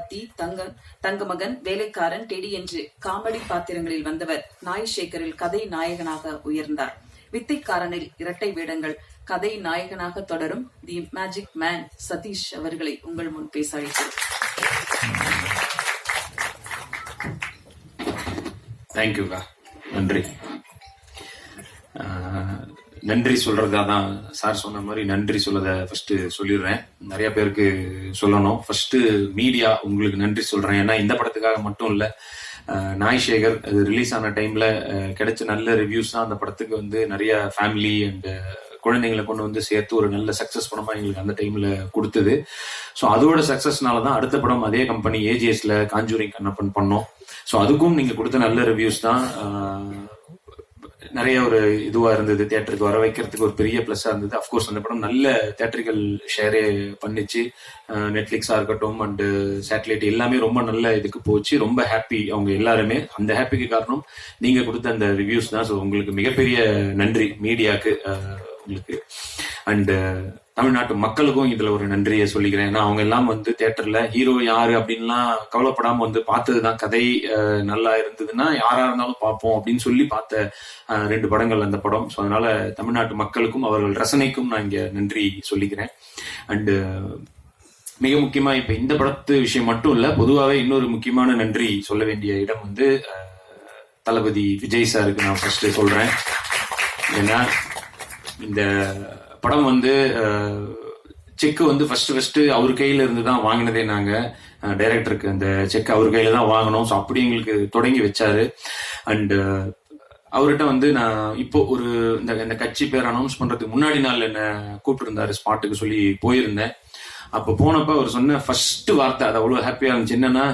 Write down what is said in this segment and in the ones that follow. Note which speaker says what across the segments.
Speaker 1: கத்தி, தங்கமகன், வேலைக்காரன், டெடி என்று காமெடி பாத்திரங்களில் வந்தவர் நாய்சேகரில் கதை நாயகனாக உயர்ந்தார். வித்தைக்காரனில் இரட்டை வேடங்கள் கதை நாயகனாக தொடரும் தி மேஜிக் மேன் சதீஷ் அவர்களை உங்கள் முன் பேச அழைக்கிறேன்.
Speaker 2: தேங்க்யூக்கா, நன்றி. நன்றி சொல்றதா தான் சார் சொன்ன மாதிரி நன்றி சொல்லத ஃபர்ஸ்ட் சொல்லிடுறேன். நிறைய பேருக்கு சொல்லணும். ஃபர்ஸ்ட் மீடியா உங்களுக்கு நன்றி சொல்றேன். ஏன்னா இந்த படத்துக்காக மட்டும் இல்ல, நாய்சேகர் அது ரிலீஸ் ஆன டைம்ல கிடைச்ச நல்ல ரிவ்யூஸ் தான் அந்த படத்துக்கு வந்து நிறைய ஃபேமிலி அண்ட் குழந்தைங்களை கொண்டு வந்து சேர்த்து ஒரு நல்ல சக்சஸ் படமா எங்களுக்கு அந்த டைம்ல கொடுத்தது. ஸோ அதோட சக்சஸ்னால தான் அடுத்த படம் அதே கம்பெனி ஏஜிஎஸ்ல காஞ்சூரிங் கண்ணப்பன் பண்ணோம். ஸோ அதுக்கும் நீங்க கொடுத்த நல்ல ரிவ்யூஸ் தான் நிறைய ஒரு இதுவா இருந்தது. தியேட்டருக்கு வர வைக்கிறதுக்கு ஒரு பெரிய பிளஸ்ஸா இருந்தது. அப்கோர்ஸ் அந்த படம் நல்ல தியேட்டரிக்கல் ஷேரே பண்ணிச்சு. நெட்ஃபிளிக்ஸா இருக்கட்டும் அண்ட் சேட்டலைட் எல்லாமே ரொம்ப நல்ல இதுக்கு போச்சு. ரொம்ப ஹாப்பி அவங்க எல்லாருமே. அந்த ஹாப்பிக்கு காரணம் நீங்க கொடுத்த அந்த ரிவ்யூஸ் தான். ஸோ உங்களுக்கு மிகப்பெரிய நன்றி மீடியாக்கு உங்களுக்கு அண்ட் தமிழ்நாட்டு மக்களுக்கும் இதுல ஒரு நன்றியை சொல்லிக்கிறேன். ஏன்னா அவங்க எல்லாம் வந்து தியேட்டர்ல ஹீரோ யாரு அப்படின்லாம் கவலைப்படாம வந்து பார்த்ததுதான். கதை நல்லா இருந்ததுன்னா யாரா இருந்தாலும் பார்ப்போம் அப்படின்னு சொல்லி பார்த்த 2 படங்கள் அந்த படம். ஸோ அதனால தமிழ்நாட்டு மக்களுக்கும் அவர்கள் ரசனைக்கும் நான் இங்க நன்றி சொல்லிக்கிறேன். அண்ட் மிக முக்கியமா இப்ப இந்த படத்து விஷயம் மட்டும் இல்ல, பொதுவாகவே இன்னொரு முக்கியமான நன்றி சொல்ல வேண்டிய இடம் வந்து தளபதி விஜய் சாருக்கு நான் ஃபர்ஸ்ட் சொல்றேன். ஏன்னா இந்த படம் வந்து செக் வந்து ஃபர்ஸ்ட் அவர் கையில இருந்து தான் வாங்கினதே. நாங்க டைரக்டருக்கு அந்த செக் அவர் கையில தான் வாங்கினோம். ஸோ அப்படி எங்களுக்கு தொடங்கி வச்சாரு. அண்ட் அவர்கிட்ட வந்து நான் இப்போ ஒரு இந்த கட்சி பேர் அனௌன்ஸ் பண்றதுக்கு முன்னாடி நாள் என்ன கூப்பிட்டு இருந்தாரு ஸ்பாட்டுக்கு சொல்லி போயிருந்தேன். அப்ப போனப்ப அவர் சொன்ன ஃபர்ஸ்ட் வார்த்தை அது அவ்வளவு ஹாப்பியா இருந்துச்சு. என்னன்னா,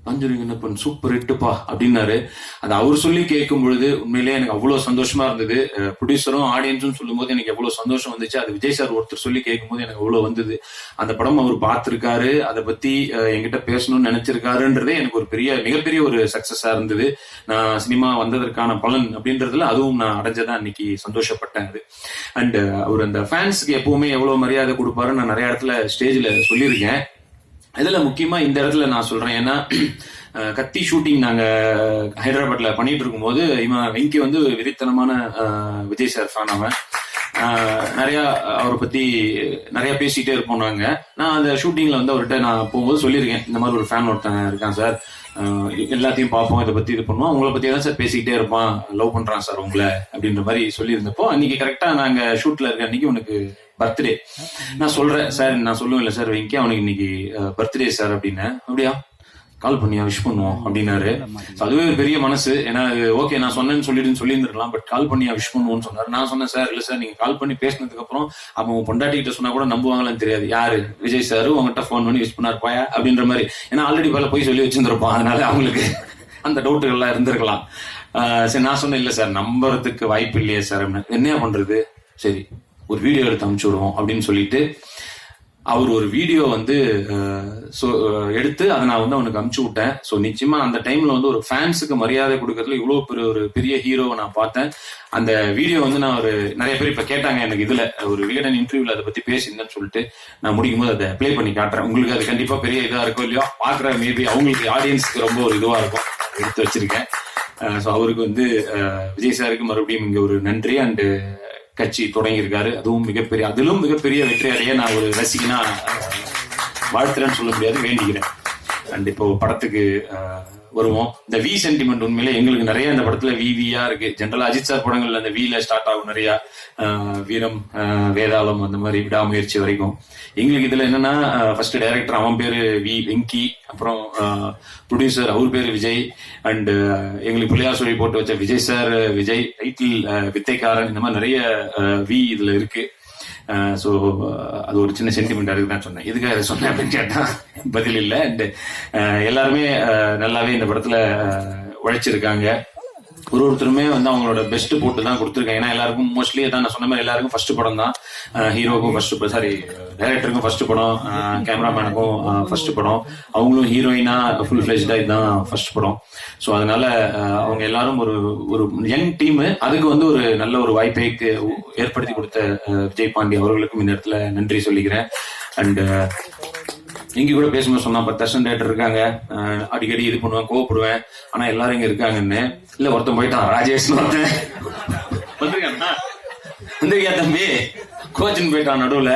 Speaker 2: காஞ்சூரிங் கண்ணப்பன் சூப்பர் ஹிட்டுப்பா அப்படின்னாரு. அது அவர் சொல்லி கேட்கும் பொழுது உண்மையிலேயே எனக்கு அவ்வளவு சந்தோஷமா இருந்தது. ப்ரொடியூசரும் ஆடியன்ஸும் சொல்லும் போது எனக்கு எவ்வளவு சந்தோஷம் வந்துச்சு. அது விஜய் சார் ஒருத்தர் சொல்லி கேட்கும் போது எனக்கு அவ்வளவு வந்தது. அந்த படம் அவர் பார்த்திருக்காரு, அதை பத்தி என்கிட்ட பேசணும்னு நினைச்சிருக்காருன்றதே எனக்கு ஒரு மிகப்பெரிய ஒரு சக்சஸா இருந்தது. நான் சினிமா வந்ததற்கான பலன் அப்படின்றதுல அதுவும் நான் அடைஞ்சதான் இன்னைக்கு சந்தோஷப்பட்டேன். அது அண்ட் அவர் அந்த ஃபேன்ஸுக்கு எப்பவுமே எவ்வளவு மரியாதை கொடுப்பாருன்னு நான் நிறைய இடத்துல ஸ்டேஜ்ல சொல்லியிருக்கேன். இதுல முக்கியமா இந்த இடத்துல நான் சொல்றேன். ஏன்னா கத்தி ஷூட்டிங் நாங்க ஹைதராபாத்ல பண்ணிட்டு இருக்கும் போது இவன் வெங்கி வந்து விரித்தனமான விஜய் சார் ஃபேன். அவன் நிறைய அவரை பத்தி நிறைய பேசிட்டே இருப்போம். நான் அந்த ஷூட்டிங்ல வந்து அவர்கிட்ட நான் போகும்போது சொல்லியிருக்கேன், இந்த மாதிரி ஒரு ஃபேன் ஒருத்தன் இருக்கான் சார், எல்லாத்தையும் பார்ப்போம், இதை பத்தி இது பண்ணுவோம், உங்களை பத்தி தான் சார் பேசிக்கிட்டே இருப்பான், லவ் பண்றான் சார் உங்களை அப்படின்ற மாதிரி சொல்லியிருந்தப்போ அன்னைக்கு கரெக்டா நாங்க ஷூட்ல இருக்க அன்னைக்கு உனக்கு பர்த்டே. நான் சொல்றேன் சார், நான் சொல்லுவேன் இல்ல சார் வெங்கி அவனுக்கு இன்னைக்கு பர்த்டே சார் அப்படின்னு. அப்படியா, கால் பண்ணியா, விஷ் பண்ணுவோம் அப்படின்னாரு. அதுவே ஒரு பெரிய மனசு. ஏன்னா ஓகே நான் சொன்னேன்னு சொல்லியிருந்துருக்கலாம், பட் கால் பண்ணியா விஷ் பண்ணுவோம்னு சொன்னாரு. நான் சொன்னேன் சார் இல்ல சார், நீங்க கால் பண்ணி பேசினதுக்கு அப்புறம் அவன் பொண்டாட்டிகிட்ட சொன்னா கூட நம்புவாங்களான்னு தெரியாது. யாரு விஜய் சாரு உங்ககிட்ட போன் பண்ணி விஷ் பண்ணாரு பாயா அப்படின்ற மாதிரி. ஏன்னா ஆல்ரெடி பல போய் சொல்லி வச்சிருந்திருப்பான். அதனால அவங்களுக்கு அந்த டவுட்டுகள் எல்லாம் இருந்திருக்கலாம். சரி நான் சொன்னேன் இல்ல சார் நம்புறதுக்கு வாய்ப்பு இல்லையே சார். என்ன பண்றது, சரி ஒரு வீடியோ எடுத்து அனுப்பிச்சு விடுவோம் அப்படின்னு சொல்லிட்டு அவர் ஒரு வீடியோ வந்து எடுத்து அதை நான் வந்து அவனுக்கு அனுப்பிச்சு விட்டேன். ஸோ நிச்சயமா அந்த டைம்ல வந்து ஒரு ஃபேன்ஸுக்கு மரியாதை கொடுக்கறதுல இவ்வளவு ஒரு பெரிய ஹீரோவை நான் பார்த்தேன். அந்த வீடியோ வந்து நான் நிறைய பேர் இப்ப கேட்டாங்க எனக்கு இதுல ஒரு விகடன் இன்டர்வியூல அதை பத்தி பேசியிருந்தேன்னு சொல்லிட்டு நான் முடிக்கும் போது அதை ப்ளே பண்ணி காட்டுறேன். உங்களுக்கு அது கண்டிப்பா பெரிய இதா இருக்கும் இல்லையோ, பாக்குற மேபி அவங்களுக்கு ஆடியன்ஸ்க்கு ரொம்ப ஒரு இதுவா இருக்கும், எடுத்து வச்சிருக்கேன். ஸோ அவருக்கு வந்து விஜய் சாருக்கு மறுபடியும் இங்க ஒரு நன்றி. அண்ட் கட்சி தொடங்கியிருக்காரு, அதிலும் மிகப்பெரிய வெற்றி அடைய நான் ஒரு ரசிகனா வாழ்த்துறேன்னு சொல்ல முடியாது, வேண்டிக்கிறேன். அண்ட் இப்போ படத்துக்கு வருவோம். இந்த வி சென்டிமெண்ட் உண்மையிலே எங்களுக்கு நிறைய இந்த படத்துல விவியா இருக்கு. ஜென்ரலா அஜித் சார் படங்கள்ல அந்த வீல ஸ்டார்ட் ஆகும் நிறைய, வீரம், வேதாளம், அந்த மாதிரி விடாமுயற்சி வரைக்கும். எங்களுக்கு இதுல என்னன்னா ஃபர்ஸ்ட் டைரக்டர் அவன் பேரு வெங்கி, அப்புறம் ப்ரொடியூசர் அவர் பேரு விஜய், அண்ட் எங்களுக்கு பிள்ளையார் சொல்லி போட்டு வச்ச விஜய் சார் விஜய், டைட்டில் வித்தைக்காரன், இந்த மாதிரி நிறைய வி இதுல இருக்கு. ஸோ அது ஒரு சின்ன சென்டிமெண்டா இருக்கு தான் சொன்னேன். எதுக்காக அதை சொன்னேன் அப்படின்னு கேட்டா பதில் இல்லை. அண்ட் எல்லாருமே நல்லாவே இந்த படத்துல உழைச்சிருக்காங்க. ஒருத்தருமே வந்து அவங்களோட பெஸ்ட் போட்டு தான் கொடுத்துருக்காங்க. ஏன்னா எல்லாருக்கும் மோஸ்ட்லி தான் நான் சொன்ன மாதிரி எல்லாருக்கும் ஃபர்ஸ்ட் படம் தான். ஹீரோக்கும் ஃபர்ஸ்ட், சாரி டைரக்டருக்கும் ஃபர்ஸ்ட் படம், கேமராமேனுக்கும் ஃபர்ஸ்ட் படம், அவங்களும் ஹீரோயினா ஃபுல் ஃபிளெஜ்டா இதுதான் ஃபர்ஸ்ட் படம். ஸோ அதனால அவங்க எல்லாரும் ஒரு யங் டீம். அதுக்கு வந்து ஒரு நல்ல ஒரு வாய்ப்பை ஏற்படுத்தி கொடுத்த விஜய் பாண்டி அவர்களுக்கும் இந்த இடத்துல நன்றி சொல்லிக்கிறேன். அண்ட் இங்க கூட பேசும்போது சொன்னா 10 டேரக்டர் இருக்காங்க, அடிக்கடி இது பண்ணுவேன், கோவப்படுவேன், ஆனா எல்லாரும் இங்க இருக்காங்கன்னு. இல்ல ஒருத்தன் போயிட்டான், ராஜேஷ் ஒருத்தன் வந்திருக்கானா, வந்திருக்கியா தம்பி, கோச்சின்னு போயிட்டான் நடுவுல.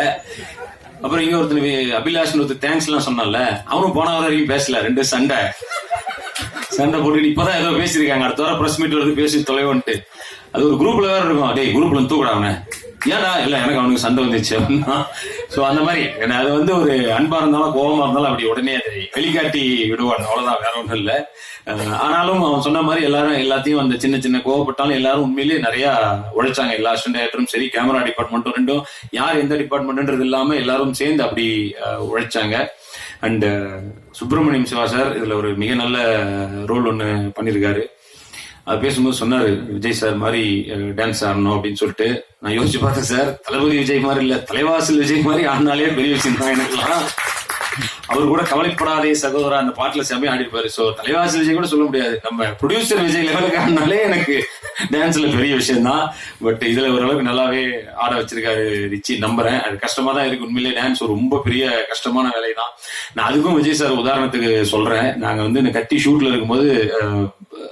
Speaker 2: அப்புறம் இங்க ஒருத்தன் அபிலாஷ் ஒருத்தர் தேங்க்ஸ் எல்லாம் சொன்னால, அவனும் போன வர வரைக்கும் பேசல. 2 சண்டை போட்டு இப்பதான் ஏதோ பேசிருக்காங்க, அடுத்த வாரம் பிரஸ் மீட் வருது பேசி தொலைவன்ட்டு. அது ஒரு குரூப்ல வேற இருக்கும், டேய் குரூப்ல தூக்கடா அவனை, ஏன்டா இல்ல எனக்கு அவனுக்கு சண்டை வந்துச்சு அப்படின்னா. சோ அந்த மாதிரி அது வந்து ஒரு அன்பா இருந்தாலும் கோபமா இருந்தாலும் அப்படி உடனே அதை வெளிக்காட்டி விடுவான், அவ்வளவுதான், வேற ஒன்றும் இல்ல. ஆனாலும் அவன் சொன்ன மாதிரி எல்லாத்தையும் அந்த சின்ன சின்ன கோவப்பட்டாலும் எல்லாரும் உண்மையிலேயே நிறைய உழைச்சாங்க. எல்லா அசிஸ்டன்ட் டைரக்டரும் சரி, கேமரா டிபார்ட்மெண்ட்டும் ரெண்டும், யார் எந்த டிபார்ட்மெண்ட்ன்றது இல்லாம எல்லாரும் சேர்ந்து அப்படி உழைச்சாங்க. அண்ட் சுப்பிரமணியம் சிவா சார் இதுல ஒரு மிக நல்ல ரோல் ஒண்ணு பண்ணிருக்காரு. அது பேசும்போது சொன்னாரு, விஜய் சார் மாதிரி டான்ஸ் ஆடணும் அப்படின்னு சொல்லிட்டு. நான் யோசிச்சு பார்த்தேன், சார் தளபதி விஜய் மாதிரி இல்ல, தலைவாசல் விஜய் மாதிரி ஆடினாலே பெரிய விஷயம் தான் எனக்குலாம். அவர் கூட கவலைப்படாதே சகோதரா அந்த பாட்டுல செம்மையா ஆடி இருப்பாரு. சோ தலைவாசல் விஜய் கூட சொல்ல முடியாது, நம்ம ப்ரொடியூசர் விஜய் லெவலுக்கு ஆடினாலே எனக்கு டான்ஸ்ல பெரிய விஷயம் தான். பட் இதுல ஓரளவுக்கு நல்லாவே ஆட வச்சிருக்காரு ரிச்சி, நம்புறேன். அது கஷ்டமா தான் இருக்கு உண்மையிலேயே, டான்ஸ் ஒரு ரொம்ப பெரிய கஷ்டமான வேலை தான். நான் அதுக்கும் விஜய் சார் உதாரணத்துக்கு சொல்றேன். நாங்க வந்து இந்த கட்டி ஷூட்ல இருக்கும்போது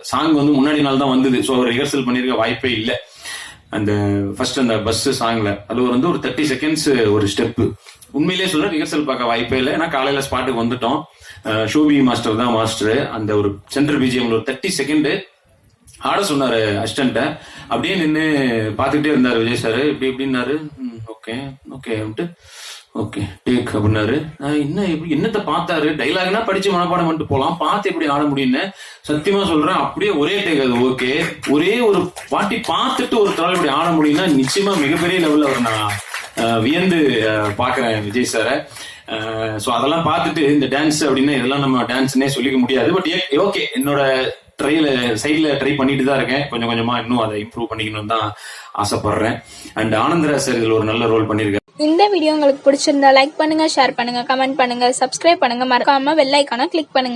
Speaker 2: சாங் வந்து முன்னாடி நாள் தான் வந்தது. ஸோ அவர் ரிஹர்சல் பண்ணிருக்க வாய்ப்பே இல்லை. அந்த ஃபர்ஸ்ட் அந்த பஸ் சாங்ல அது வந்து ஒரு 30 செகண்ட்ஸ் ஒரு ஸ்டெப். உண்மையிலேயே சொல்ற ரிஹர்சல் பார்க்க வாய்ப்பே இல்லை. ஏன்னா காலையில ஸ்பாட்டுக்கு வந்துட்டோம், ஷோபி மாஸ்டர் தான் மாஸ்டர். அந்த ஒரு சென்ட்ரல் பிஜிஎம்ல ஒரு 30 செகண்ட் ஆட சொன்னாரு அசிஸ்டன்ட்ட. அப்படியே நின்று பார்த்துக்கிட்டே இருந்தாரு விஜய் சார். இப்படின்னாரு, ஓகே ஓகே ஓகே டேக் அப்படின்னாரு. என்னத்த பார்த்தாரு, டைலாக்னா படிச்சு மனப்பாடம் பண்ணிட்டு போலாம், பார்த்து எப்படி ஆட முடியும்னு சத்தியமா சொல்றேன். அப்படியே ஒரே டேக், அது ஓகே. ஒரே ஒரு வாட்டி பார்த்துட்டு ஒரு தடவை இப்படி ஆட முடியும்னா நிச்சயமா மிகப்பெரிய லெவல்ல அவர் நான் வியந்து பாக்குறேன் விஜய் சாரை. சோ அதெல்லாம் பார்த்துட்டு இந்த டான்ஸ் அப்படின்னா இதெல்லாம் நம்ம டான்ஸ்னே சொல்லிக்க முடியாது. பட் ஓகே, என்னோட சைட்ல ட்ரை பண்ணிட்டு தான் இருக்கேன். கொஞ்சம் கொஞ்சமா இன்னும் அதை இம்ப்ரூவ் பண்ணிக்கணும்னு தான் ஆசைப்படுறேன். அண்ட் ஆனந்தராஜ் சார் இதுல ஒரு நல்ல ரோல் பண்ணிருக்காரு.
Speaker 3: இந்த வீடியோ உங்களுக்கு பிடிச்சிருந்தா லைக் பண்ணுங்க, ஷேர் பண்ணுங்க, கமெண்ட் பண்ணுங்க, சப்ஸ்கிரைப் பண்ணுங்க, மறக்காம பெல் ஐகானை கிளிக் பண்ணுங்க.